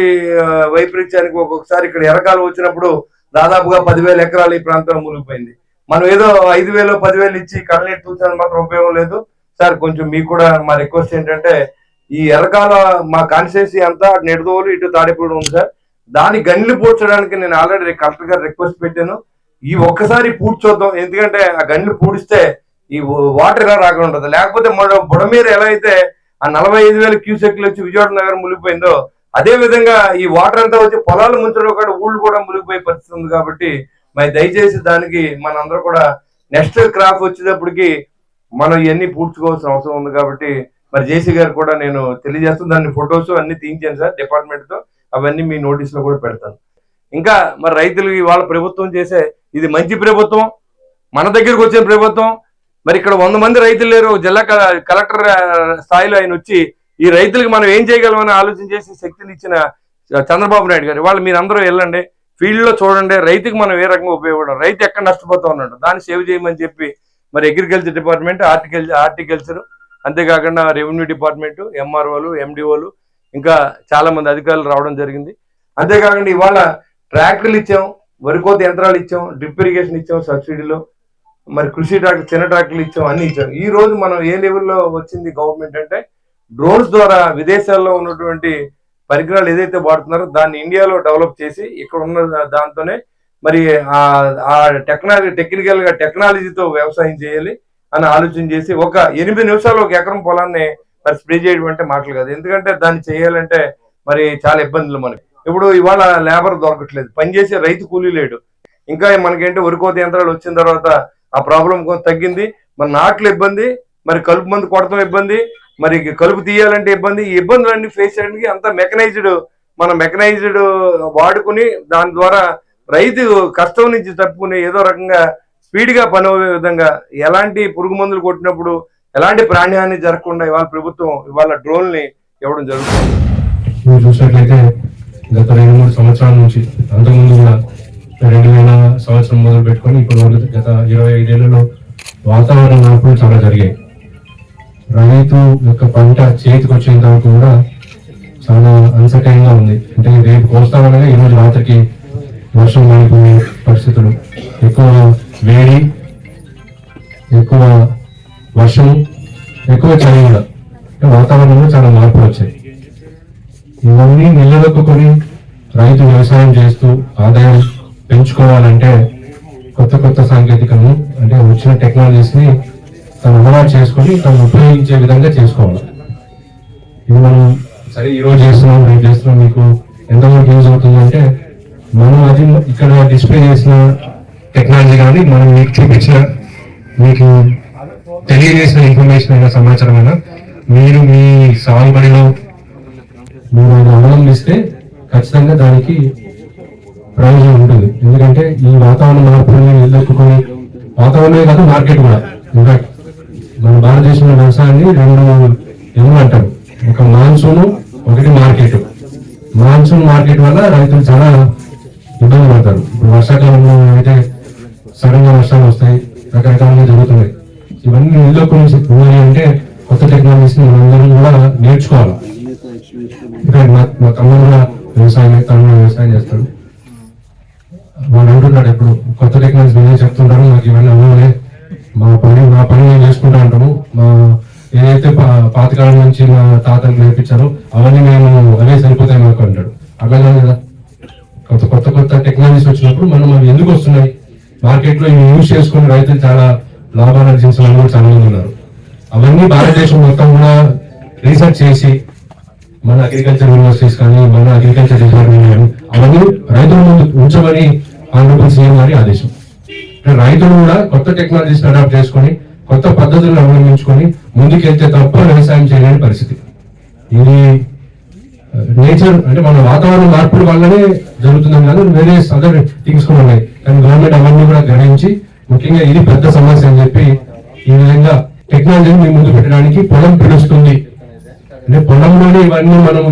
వైపరీత్యానికి ఒక్కొక్కసారి ఇక్కడ ఎరకాలు వచ్చినప్పుడు దాదాపుగా 10,000 ఎకరాలు ఈ ప్రాంతంలో మునిగిపోయింది. మనం ఏదో 5,000 10,000 ఇచ్చి కళ్ళనీటి చూసాను మాత్రం ఉపయోగం లేదు సార్. కొంచెం మీకు కూడా మా రిక్వెస్ట్ ఏంటంటే, ఈ ఎరకాల మా కాన్స్టిట్యున్సీ అంతా నెడదోలు ఇటు తాడేపూడి ఉంది సార్, దాని గన్లు పూడ్చడానికి నేను ఆల్రెడీ కలెక్టర్ గారు రిక్వెస్ట్ పెట్టాను. ఈ ఒక్కసారి పూడ్చొద్దాం, ఎందుకంటే ఆ గన్లు పూడిస్తే ఈ వాటర్ ఎలా రాకుండా ఉంటుంది. లేకపోతే మన బుడమీర ఎలా అయితే ఆ 45,000 క్యూసెక్లు వచ్చి విజయవాడ నగరం మునిగిపోయిందో, అదే విధంగా ఈ వాటర్ అంతా వచ్చి పొలాలు ముంచడం కూడా ఊళ్ళు కూడా మునిగిపోయే పరిస్థితి ఉంది. కాబట్టి మరి దయచేసి దానికి మనందరూ కూడా నెక్స్ట్ క్రాప్ వచ్చేటప్పటికి మనం ఇవన్నీ పూడ్చుకోవాల్సిన అవసరం ఉంది. కాబట్టి మరి జేసీ గారు కూడా నేను తెలియజేస్తాను, దాన్ని ఫొటోస్ అన్ని తీయించాను సార్ డిపార్ట్మెంట్ తో, అవన్నీ మీ నోటీస్ లో కూడా పెడతాను. ఇంకా మరి రైతులకి వాళ్ళ ప్రభుత్వం చేసే ఇది మంచి ప్రభుత్వం, మన దగ్గరకు వచ్చిన ప్రభుత్వం. మరి ఇక్కడ 100 మంది రైతులు లేరు, జిల్లా కలెక్టర్ స్థాయిలో ఆయన వచ్చి ఈ రైతులకు మనం ఏం చేయగలమని ఆలోచన చేసి శక్తిని ఇచ్చిన చంద్రబాబు నాయుడు గారు. వాళ్ళు మీరందరూ వెళ్ళండి, ఫీల్డ్ లో చూడండి, రైతుకి మనం ఏ రకంగా ఉపయోగపడం, రైతు ఎక్కడ నష్టపోతా ఉన్నాడు దాన్ని సేవ్ చేయమని చెప్పి మరి అగ్రికల్చర్ డిపార్ట్మెంట్, హార్టికల్చర్, అంతేకాకుండా రెవెన్యూ డిపార్ట్మెంట్, ఎంఆర్ఓలు, ఎండిఓలు, ఇంకా చాలా మంది అధికారులు రావడం జరిగింది. అంతేకాకుండా ఇవాళ ట్రాక్టర్లు ఇచ్చాం, వరికోత యంత్రాలు ఇచ్చాం, డ్రిప్ ఇరిగేషన్ ఇచ్చాం సబ్సిడీలో, మరి కృషి ట్రాక్టర్, చిన్న ట్రాక్టర్లు ఇచ్చాం, అన్ని ఇచ్చాం. ఈ రోజు మనం ఏ లెవెల్లో వచ్చింది గవర్నమెంట్ అంటే డ్రోన్స్ ద్వారా విదేశాల్లో ఉన్నటువంటి పరికరాలు ఏదైతే వాడుతున్నారో దాన్ని ఇండియాలో డెవలప్ చేసి ఇక్కడ ఉన్న దాంతోనే మరి ఆ టెక్నికల్ గా టెక్నాలజీతో వ్యవసాయం చేయాలి అని ఆలోచన చేసి ఒక 8 నిమిషాలు ఒక ఎకరం పొలాన్ని మరి స్ప్రే చేయడం అంటే మాటలు కాదు. ఎందుకంటే దాన్ని చేయాలంటే మరి చాలా ఇబ్బందులు మనకి. ఇప్పుడు ఇవాళ లేబర్ దొరకట్లేదు, పనిచేసే రైతు కూలీ లేడు. ఇంకా మనకేంటి వరికోత యంత్రాలు వచ్చిన తర్వాత ఆ ప్రాబ్లం కొంత తగ్గింది. మరి నాట్లు ఇబ్బంది, మరి కలుపు మందు కొడతాం ఇబ్బంది, మరి కలుపు తీయాలంటే ఇబ్బంది. ఈ ఇబ్బందులన్నీ ఫేస్ చేయడానికి అంతా మెకనైజ్డ్ వాడుకుని దాని ద్వారా రైతు కష్టం నుంచి తప్పుకుని ఏదో రకంగా స్పీడ్ గా పని అయ్యే విధంగా ఎలాంటి పురుగు మందులు కొట్టినప్పుడు ఎలాంటి ప్రాణహాని జరగకుండా ఇవాళ ప్రభుత్వం ఇవాళ డ్రోన్ని ఇవ్వడం జరుగుతుంది. మీరు చూసినట్లయితే గత 2-3 సంవత్సరాల నుంచి, అంతకుముందు కూడా 2000 సంవత్సరం మొదలు పెట్టుకొని ఇప్పుడు గత 25 ఏళ్లలో వాతావరణ మార్పులు చాలా జరిగాయి. రైతు యొక్క పంట చేతికి వచ్చేంత వరకు కూడా చాలా అన్సర్టైన్ గా ఉంది. అంటే రేపు కోస్తామనగా ఈరోజు రాత్రికి వర్షం పడిపోయే పరిస్థితులు, ఎక్కువ వేడి, ఎక్కువ వర్షం, ఎక్కువ చలి కూడా, వాతావరణంలో చాలా మార్పులు వచ్చాయి. ఇవన్నీ నిలదొక్కుని రైతు వ్యవసాయం చేస్తూ ఆదాయం పెంచుకోవాలంటే కొత్త సాంకేతికను, అంటే వచ్చిన టెక్నాలజీస్ ని తను అలవాటు చేసుకొని తను ఉపయోగించే విధంగా చేసుకోవాలి. ఇది మనం సరే ఈరోజు చేస్తున్నాం, రేపు చేస్తున్నాం, మీకు ఎంతవరకు యూజ్ అవుతుందంటే మనం అది ఇక్కడ డిస్ప్లే చేసిన టెక్నాలజీ కానీ మనం మీకు చూపించిన, మీకు తెలియజేసిన ఇన్ఫర్మేషన్ అయినా, సమాచారం అయినా మీరు మీ సాగుబడిలో మీరు అవలంబిస్తే ఖచ్చితంగా దానికి ప్రయోజనం ఉంటుంది. ఎందుకంటే ఈ వాతావరణ మార్పుల్ని ఎదుర్కొని, వాతావరణమే కాదు మార్కెట్ కూడా, ఇన్ఫాక్ట్ మన భారతదేశంలో వ్యవసాయాన్ని 2 ఎములు అంటారు. ఒక మాన్సూన్, ఒకటి మార్కెట్. మాన్సూన్ మార్కెట్ వల్ల రైతులు చాలా ఇబ్బంది పడతారు. ఇప్పుడు వర్షాకాలంలో అయితే సడన్ గా వర్షాలు వస్తాయి, రకరకాలుగా జరుగుతున్నాయి. ఇవన్నీ ఇళ్ళకు నుంచి పోవాలి అంటే కొత్త టెక్నాలజీస్ ని మనందరం కూడా నేర్చుకోవాలి. మా తమ్ముడు కూడా వ్యవసాయం చేస్తాడు. వాడు అంటున్నాడు ఎప్పుడు కొత్త టెక్నాలజీ నేనే చెప్తుంటాను, నాకు ఇవన్నీ అవ్వలే, మా పని నేను చేసుకుంటా ఉంటాము, మా ఏదైతే పాతకాలం నుంచి మా తాతలు నేర్పించారో అవన్నీ మేము అవే సరిపోతాయి మాకు అంటాడు. అట్లా కాదు కదా, కొత్త టెక్నాలజీస్ వచ్చినప్పుడు మనం అవి ఎందుకు వస్తున్నాయి, మార్కెట్ లో ఇవి యూజ్ చేసుకుని రైతులు చాలా లాభాలు ఆర్జించిన వాళ్ళు కూడా చాలా మంది ఉన్నారు. అవన్నీ భారతదేశం మొత్తం కూడా రీసెర్చ్ చేసి మన అగ్రికల్చర్ యూనివర్సిటీస్ కానీ, మన అగ్రికల్చర్ డిపార్ట్మెంట్ కానీ అవన్నీ రైతుల ముందు ఉంచమని ఆనరబుల్ సీఎం గారి ఆదేశం. రైతులు కూడా కొత్త టెక్నాలజీస్ అడాప్ట్ చేసుకొని కొత్త పద్ధతులను అవలంబించుకొని ముందుకెళ్తే తప్ప వ్యవసాయం చేయలేని పరిస్థితి. ఇది నేచర్, అంటే మన వాతావరణ మార్పుల వల్లనే జరుగుతుందని కాదు, వేరే అదర్ థింగ్స్ కూడా ఉన్నాయి. కానీ గవర్నమెంట్ అవన్నీ కూడా గ్రహించి ముఖ్యంగా ఇది పెద్ద సమస్య అని చెప్పి ఈ విధంగా టెక్నాలజీని మీ ముందు పెట్టడానికి పొలం పిలుస్తుంది. అంటే పొలంలోనే ఇవన్నీ మనం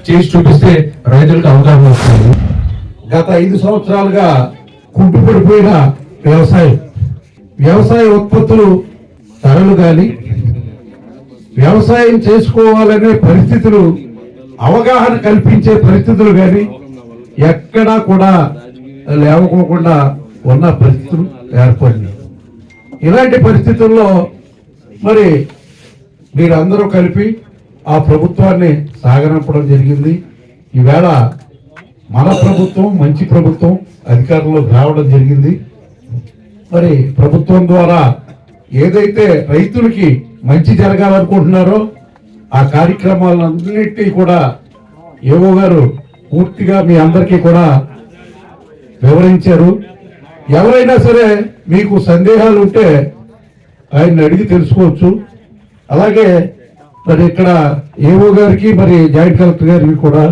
చేసి చూపిస్తే రైతులకు అవగాహన వస్తుంది. గత 5 సంవత్సరాలుగా కుంటుపడిపోయిన వ్యవసాయ ఉత్పత్తులు ధరలు గాని, వ్యవసాయం చేసుకోవాలనే పరిస్థితులు, అవగాహన కల్పించే పరిస్థితులు కానీ ఎక్కడా కూడా లేవకోకుండా ఉన్న పరిస్థితులు ఏర్పడినాయి. ఇలాంటి పరిస్థితుల్లో మరి మీరందరూ కలిపి ఆ ప్రభుత్వాన్ని సాగనంపడం జరిగింది. ఈవేళ మన ప్రభుత్వం, మంచి ప్రభుత్వం అధికారంలోకి రావడం జరిగింది. మరి ప్రభుత్వం ద్వారా ఏదైతే రైతులకి మంచి జరగాలనుకుంటున్నారో ఆ కార్యక్రమాలన్నింటినీ కూడా ఏవో గారు పూర్తిగా మీ అందరికీ కూడా వివరించారు. ఎవరైనా సరే మీకు సందేహాలు ఉంటే ఆయన్ని అడిగి తెలుసుకోవచ్చు. అలాగే మరి ఇక్కడ ఏఓ గారికి మరి జాయింట్ కలెక్టర్ గారికి కూడా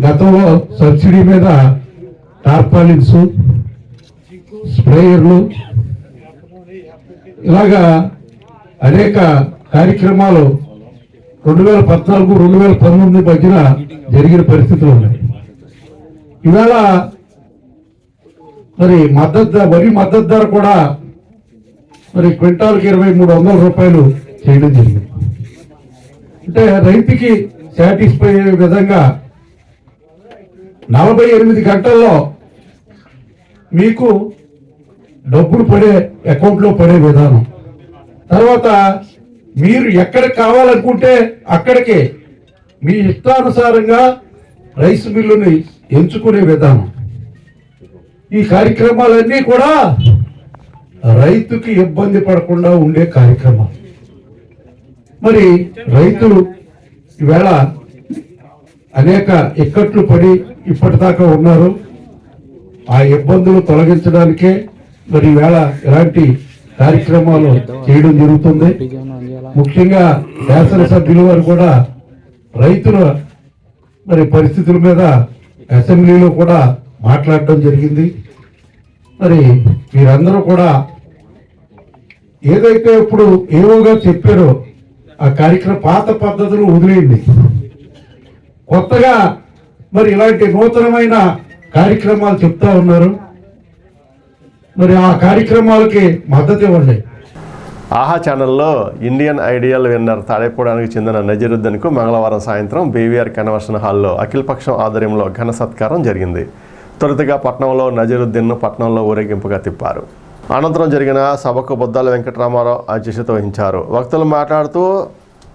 గతంలో సబ్సిడీ మీద టార్పాలిన్స్, స్ప్రేయర్లు ఇలాగా అనేక కార్యక్రమాలు 2014-2019 మధ్యన జరిగిన పరిస్థితులు ఉన్నాయి. ఇవాళ మరి వరి మద్దతు ధర కూడా మరి క్వింటాల్కి 2300 రూపాయలు చేయడం జరిగింది. అంటే రైతుకి సాటిస్ఫై అయ్యే విధంగా 48 గంటల్లో మీకు డబ్బులు పడే అకౌంట్లో పడే విధానం, తర్వాత మీరు ఎక్కడికి కావాలనుకుంటే అక్కడికి మీ ఇష్టానుసారంగా రైస్ మిల్లుని ఎంచుకునే విధానం, ఈ కార్యక్రమాలన్నీ కూడా రైతుకి ఇబ్బంది పడకుండా ఉండే కార్యక్రమం. మరి రైతులు ఈవేళ అనేక ఇక్కట్లు పడి ఇప్పటిదాకా ఉన్నారు. ఆ ఇబ్బందులు తొలగించడానికే మరి ఈవేళ ఇలాంటి కార్యక్రమాలు చేయడం జరుగుతుంది. ముఖ్యంగా శాసనసభ్యుల వారు కూడా రైతుల మరి పరిస్థితుల మీద అసెంబ్లీలో కూడా మాట్లాడటం జరిగింది. మరి మీరందరూ కూడా ఏదైతే ఇప్పుడు ఏవోగా చెప్పారో ఆ కార్యక్రమం పాత పద్ధతులు వదిలేయండి, కొత్తగా మరి ఇలాంటి నూతనమైన కార్యక్రమాలు చెప్తా ఉన్నారు. మరి ఆ కార్యక్రమాలకి మద్దతు ఇవ్వండి. ఆహా ఛానల్లో ఇండియన్ ఐడియల్ విన్నర్ తాడేపూడానికి చెందిన నజరుద్దీన్కు మంగళవారం సాయంత్రం బీవీఆర్ కన్వెన్షన్ హాల్లో అఖిలపక్షం ఆధ్వర్యంలో ఘన సత్కారం జరిగింది. తొలుతగా పట్నంలో నజరుద్దీన్ను పట్నంలో ఊరేగింపుగా తిప్పారు. అనంతరం జరిగిన సభకు బొద్దాల వెంకటరామారావు అధ్యక్షత వహించారు. వక్తలు మాట్లాడుతూ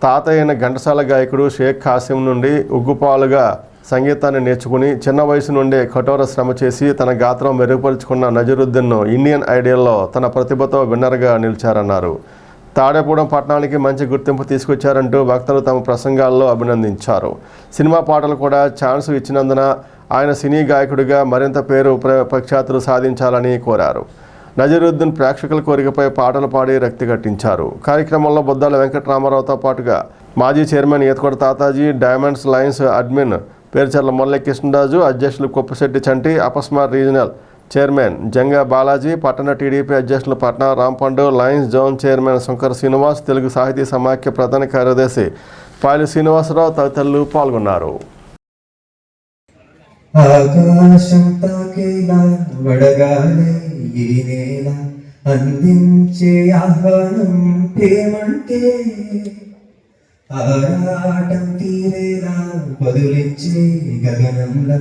తాతయ్యన ఘంటసాల గాయకుడు షేక్ ఖాసిం నుండి ఉగ్గుపాలుగా సంగీతాన్ని నేర్చుకుని చిన్న వయసు నుండే కఠోర శ్రమ చేసి తన గాత్రం మెరుగుపరుచుకున్న నజరుద్దీన్ను ఇండియన్ ఐడియల్లో తన ప్రతిభతో విన్నర్గా నిలిచారన్నారు. తాడేపూడం పట్టణానికి మంచి గుర్తింపు తీసుకొచ్చారంటూ వక్తలు తమ ప్రసంగాల్లో అభినందించారు. సినిమా పాటలు కూడా ఛాన్స్ ఇచ్చినందున ఆయన సినీ గాయకుడిగా మరింత పేరు ప్రఖ్యాతులు సాధించాలని కోరారు. నజరుద్దీన్ ప్రేక్షకుల కోరికపై పాటలు పాడి రక్తి కట్టించారు. కార్యక్రమంలో బొద్దాల వెంకటరామారావుతో పాటుగా మాజీ chairman Eethakota Tataji, Diamonds Lions admin Percharla Murali Krishnaraju, అధ్యక్షులు కొప్పశెట్టి చంటి, అపస్మార్ రీజనల్ చైర్మన్ జంగా బాలాజీ, పట్టణ టీడీపీ అధ్యక్షులు Patna Rampandu, Lions zone chairman Shankar Srinivas, Telugu Sahiti Samakhya ప్రధాన కార్యదర్శి పాయలు శ్రీనివాసరావు తదితరులు పాల్గొన్నారు. ఆకాశం తాకేలా వడగాలే ఈ నేల అందించే ఆహ్వానం ప్రేమంటే, ఆరాటం తీరేలా బదులిచ్చే గగనంలా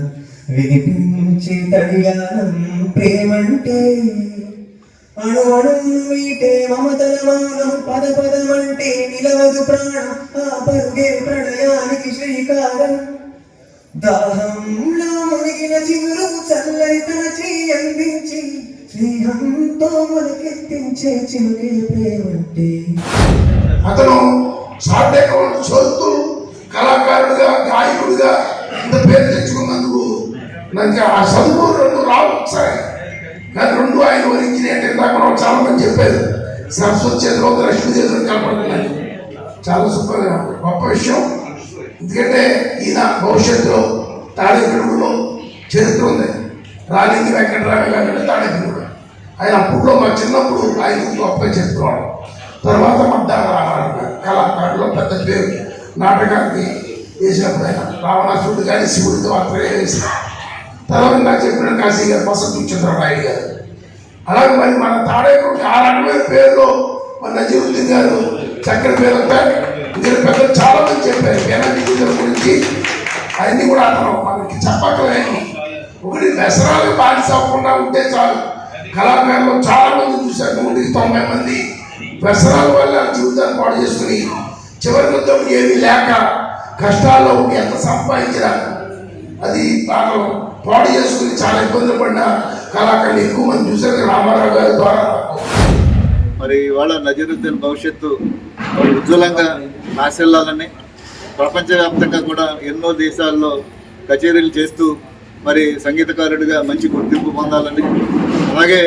వినిపించే తడిగానం ప్రేమంటే, అణువణు వీటే మమతల మానం పద పదమంటే నిలవదు ప్రాణం ఆ పరుగే ప్రణయానికి శ్రీకారం, దాహంలో మునిగిన చిగురు చల్లని తన చెయ్యి అందించి స్నేహంతో మొలకెత్తించే చిలుకే ప్రేమంటే. అతను సాధ్యకం చదువుతూ కళాకారుడిగా గాయకుడిగా ఇంత పేరు తెచ్చుకున్నందుకు నాకు ఆ చదువు రెండు రావు ఒకసారి, కానీ రెండు ఆయన వరించినట్టు ఇందాక చాలా మంది చెప్పారు. సరస్వతి చేతిలో లక్ష్మీ చేతిలో కనపడుతున్నాయి. చాలా సూపర్గా గొప్ప విషయం. ఎందుకంటే ఈయన భవిష్యత్తులో తాడేపల్లిలో చరిత్ర ఉంది. రాలింగి వెంకటరామయ్య గారు తాడేపల్లి ఆయన అప్పట్లో మా చిన్నప్పుడు ఆయన గొప్పగా చెప్పుకోవడం. తర్వాత మద్దాల కళాకారులో పెద్ద పేరు నాటకానికి వేసినప్పుడు ఆయన రావణాసురుడు కానీ శివుడితో మాత్రమే వేసిన తర్వాత నాకు చెప్పిన కాశీ గారు వసంత చంద్రరాయుడు గారు. అలాగే మరి మన తాడేపల్లి 6 పేరులో మన నజరుద్దీన్ గారు చక్కని పేరు ఉంటారు. ఇక్కడ పెద్దలు చాలా మంది చెప్పారు ఎనర్జీ గురించి. అవన్నీ కూడా అతను మనకి చెప్పక్కలేదు. ఒకటి దసరాలు బానిస అవ్వకుండా ఉంటే చాలు. కళాకారులు చాలా మంది చూశారు, 190 మంది వ్యసనాల వల్ల జీవితాన్ని పాడు చేసుకుని చివరికి ఏమీ లేక కష్టాల్లో ఉండి ఎంత సంపాదించినా అది తాను పాడు చేసుకుని చాలా ఇబ్బందులు పడిన కళాకారులు ఎక్కువ మంది చూశారు రామారావు గారి ద్వారా. మరి ఇవాళ నజరుద్దీన్ భవిష్యత్తు ఉజ్వలంగా నాశెల్లాలని, ప్రపంచవ్యాప్తంగా కూడా ఎన్నో దేశాల్లో కచేరీలు చేస్తూ మరి సంగీతకారుడిగా మంచి గుర్తింపు పొందాలని అలాగే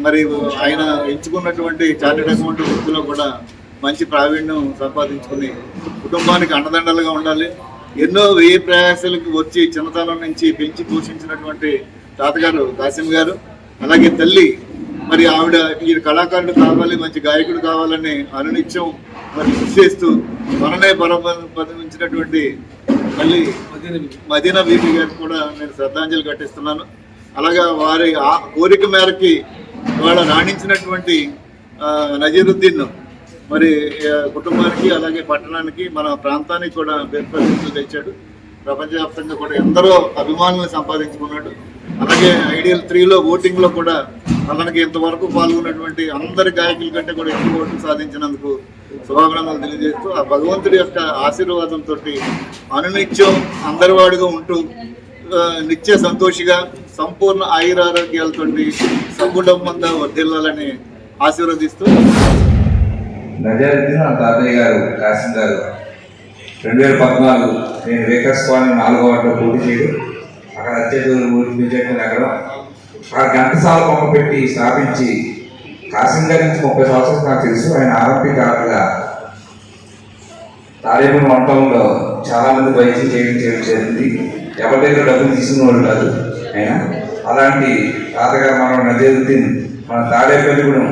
మరి ఆయన ఎంచుకున్నటువంటి చార్టెడ్ అకౌంట్ వృత్తిలో కూడా మంచి ప్రావీణ్యం సంపాదించుకుని కుటుంబానికి అండదండలుగా ఉండాలి. ఎన్నో వ్యయ ప్రయాసాలకు వచ్చి చిన్నతనం నుంచి పెంచి పోషించినటువంటి తాతగారు కాసిం గారు, అలాగే తల్లి మరి ఆవిడ ఈ కళాకారుడు కావాలి, మంచి గాయకుడు కావాలని అనునిత్యం మరి కృషి చేస్తూ మననే పరమించినటువంటి తల్లి మదీనా బీబీ గారికి కూడా నేను శ్రద్ధాంజలి ఘటిస్తున్నాను. అలాగా వారి ఆ కోరిక మేరకి ఇవాళ రాణించినటువంటి నజీరుద్దీన్ మరి కుటుంబానికి అలాగే పట్టణానికి మన ప్రాంతానికి కూడా ప్రసిద్ధులు తెచ్చాడు. ప్రపంచవ్యాప్తంగా కూడా ఎందరో అభిమానులను సంపాదించుకున్నాడు. అలాగే ఐడియల్ 3లో ఓటింగ్లో కూడా మనకి ఇంతవరకు పాల్గొన్నటువంటి అందరి గాయకుల కంటే కూడా ఎక్కువ ఓట్లు సాధించినందుకు శుభాభినందనలు తెలియజేస్తూ ఆ భగవంతుడి యొక్క ఆశీర్వాదంతో అనునిత్యం అందరివాడిగా ఉంటూ నిత్య సంతోషిగా సంపూర్ణ ఆయురారోగ్యాలతో సకుటుంబంగా వర్ధిల్లాలని ఆశీర్వదిస్తూ నజరుద్దీన్ వాళ్ళ తాతయ్య గారు కాసిం గారు 2014 నేను వేకర్స్ కాలనీ 4వ వార్డులో పోటీ చేయడం, అక్కడ అత్యధిక బీజేపీ నగరం అక్కడ ఘంటసాల బొమ్మ పెట్టి స్థాపించి కాసిం గారి నుంచి 30 సంవత్సరాలు నాకు తెలుసు. ఆయన ఆరంభికగా తాడేపల్లి వంటంలో చాలామంది వైద్యం చేయడం జరిగింది. ఎవరి దగ్గర డబ్బులు తీసుకున్న వాళ్ళు కాదు ఆయన. అలాంటి తాతగారు మన నజరుద్దీన్ మన తాడేపల్లిగూడెం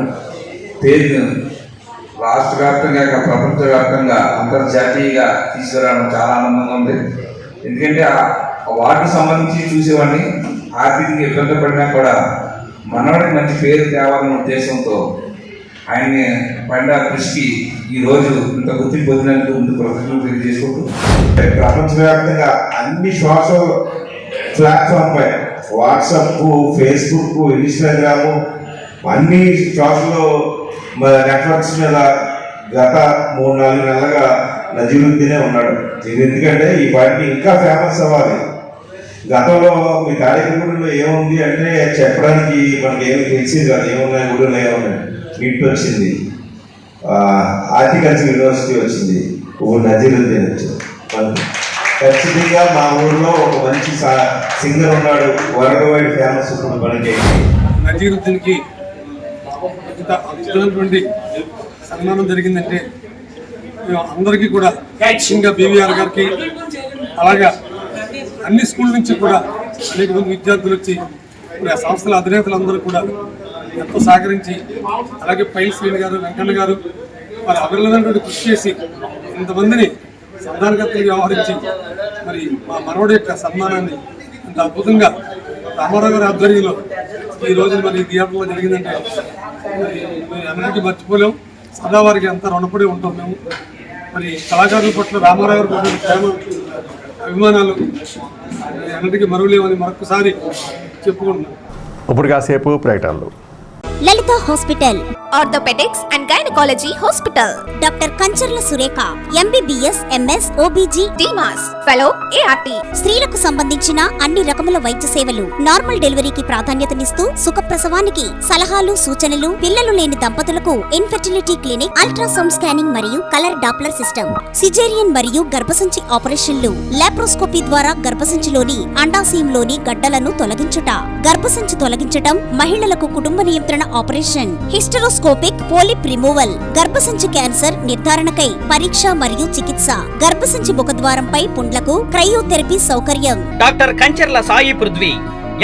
పేరును రాష్ట్ర వ్యాప్తంగా ప్రపంచవ్యాప్తంగా అంతర్జాతీయంగా తీసుకురావడం చాలా ఆనందంగా ఉంది. ఎందుకంటే ఆ వాటికి సంబంధించి చూసేవాడిని ఆర్థికంగా ఇబ్బంది పడినా కూడా మనవాడికి మంచి పేరు తేవాలన్న ఉద్దేశంతో ఆయన్ని పడిన కృషికి ఈరోజు ఇంత గుర్తింపు పొందినందుకు ముందు కృతజ్ఞతలు తెలియజేసుకుంటూ ప్రపంచవ్యాప్తంగా అన్ని సోషల్ ప్లాట్ఫామ్ పై వాట్సాప్, ఫేస్బుక్, ఇన్స్టాగ్రాము అన్ని సోషల్ నెట్వర్క్స్ మీద గత 3-4 నెలలుగా నజీరుద్దీనే ఉన్నాడు. ఇది ఎందుకంటే ఈ పార్టీ ఇంకా ఫేమస్ అవ్వాలి. గతంలో మీ కార్యక్రమంలో ఏముంది అంటే చెప్పడానికి మనకి ఏమి తెలిసింది కాదు. ఏమున్నాయి ఊళ్ళో ఏమున్నాయి. నీట్ వచ్చింది, హార్టికల్చర్ యూనివర్సిటీ వచ్చింది, నజీరుద్దీన్ వచ్చింది. ఖచ్చితంగా మా ఊళ్ళో ఒక మంచి సింగర్ ఉన్నాడు, వరల్డ్ వైడ్ ఫేమస్ ఇప్పుడు మనకి. నజీరుద్దీన్కి ఇంత అద్భుతమైనటువంటి సన్మానం జరిగిందంటే అందరికీ కూడా ముఖ్యంగా బీవీఆర్ గారికి, అలాగే అన్ని స్కూల్ నుంచి కూడా అనేక మంది విద్యార్థులు వచ్చి ఆ సంస్థల అధినేతలందరూ కూడా ఎంతో సహకరించి, అలాగే పైల్ శ్రీని గారు, వెంకన్న గారు మరి అభినందనటువంటి కృషి చేసి ఇంతమందిని సంధానకర్తలు వ్యవహరించి మరి మా మనవడి యొక్క సన్మానాన్ని ఇంత అద్భుతంగా రామారావు గారి ఆధ్వర్యంలో ఈ రోజు మరి థియేటర్లో జరిగిందంటే మరి అందరికీ మర్చిపోలేం. సదా వారికి అంతా రుణపడి ఉంటాం మేము. మరి కళాకారుల పట్ల రామారావు గారి ప్రేమ, అభిమానాలు అన్నిటికీ మరువలేమని మరొకసారి చెప్పుకుంటున్నాం. ఇప్పుడు కాసేపు ప్రకటనలు. Lalitha hospital, orthopaedics and gynaecology hospital. Doctor Kancharla Surekha, MBBS, MS, OBG, డీమాస్, ఫెలో, ఏఆర్టీ. స్త్రీలకు సంబంధించిన అన్ని రకముల వైద్య సేవలు, నార్మల్ డెలివరీకి ప్రాధాన్యతనిస్తూ సుఖప్రసవానికి సలహాలు, సూచనలు, పిల్లలు లేని దంపతులకు ఇన్ఫెర్టిలిటీ క్లినిక్, అల్ట్రాసౌండ్ స్కానింగ్ మరియు కలర్ డాప్లర్ సిస్టమ్, సిజేరియన్ మరియు గర్భసంచి ఆపరేషన్లు, లాప్రోస్కోపీ ద్వారా గర్భసంచిలోని అండాశయంలోని గడ్డలను తొలగించుట, గర్భసంచి తొలగించటం, మహిళలకు కుటుంబ నియంత్రణ ఆపరేషన్, హిస్టరోస్కోపిక్ పోలిప్ రిమూవల్, గర్భసంచి క్యాన్సర్ నిర్ధారణకై పరీక్ష మరియు చికిత్స, గర్భసంచి ముఖద్వారంపై పుండ్లకు క్రయోథెరపీ సౌకర్యం. Doctor Kancharla Sai Prithvi,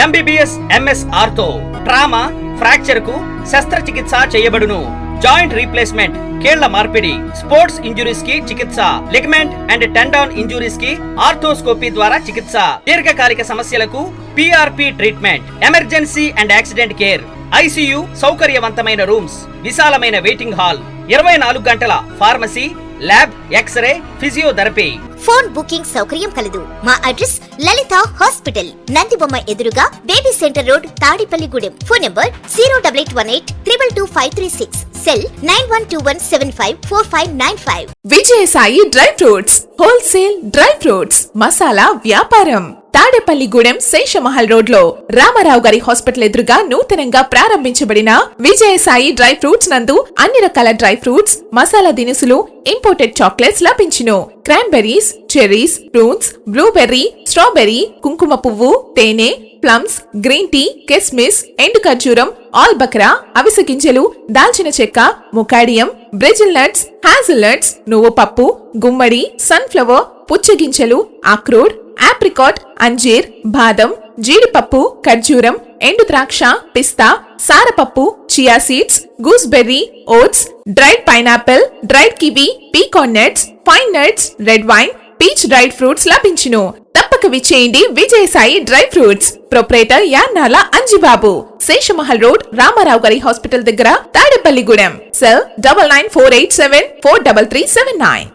MBBS, MS ortho, trauma, fracture కు శస్త్రచికిత్స చేయబడును. జాయింట్ రీప్లేస్మెంట్, కీళ్ల మార్పిడి, స్పోర్ట్స్ ఇంజురీస్ కి చికిత్స, లిగమెంట్ అండ్ టెండాన్ ఇంజురీస్ కి ఆర్థోస్కోపీ ద్వారా చికిత్స, దీర్ఘకాలిక సమస్యలకు PRP treatment, emergency and accident care, ICU సౌకర్యవంతమైన రూమ్స్, విశాలమైన వెయిటింగ్ హాల్, 24 గంటల pharmacy, lab, X ray, physiotherapy. Phone booking సౌకర్యం కలదు. మా అడ్రస్ లలిత హాస్పిటల్, నందిబొమ్మ ఎదురుగా, baby centre road, Tadepalligudem. Phone number 08818222536, cell 9121754595. Vijayasai dry fruits, wholesale dry fruits masala వ్యాపారం. తాడేపల్లిగూడెం శేషమహల్ రోడ్ లో రామారావు గారి హాస్పిటల్ ఎదురుగా నూతనంగా ప్రారంభించబడిన విజయసాయి డ్రై ఫ్రూట్స్ నందు అన్ని రకాల డ్రై ఫ్రూట్స్, మసాలా దినుసులు, ఇంపోర్టెడ్ చాక్లెట్స్ లభించును. Cranberries, cherries, prunes, blueberry, strawberry, కుంకుమ పువ్వు, తేనె, ప్లమ్స్, గ్రీన్ టీ, కిస్మిస్, ఎండు ఖర్జూరం, ఆల్ బక్రా, అవిసె గింజలు, దాల్చిన చెక్క, ముకాడియం, బ్రెజిల్ నట్స్, హ్యాజిల్ నట్స్, నువ్వు పప్పు, గుమ్మడి, సన్ఫ్లవర్, పుచ్చగింజలు, అక్రోడ్, ఆప్రికాట్, అంజీర్, బాదం, జీడిపప్పు, ఖర్జూరం, ఎండు ద్రాక్ష, పిస్తా, సారపప్పు, chia seeds, gooseberry, oats, dried pineapple, dried kiwi, pecan nuts, pine nuts, red wine, peach dried fruits లభించును. తప్పక విచ్చేయండి Vijayasai dry fruits. Proprietor Yannala Anjibabu, Seshamahal road, Ramarao గారి హాస్పిటల్ దగ్గర, తాడేపల్లిగూడెం. సెల్ 9948743379.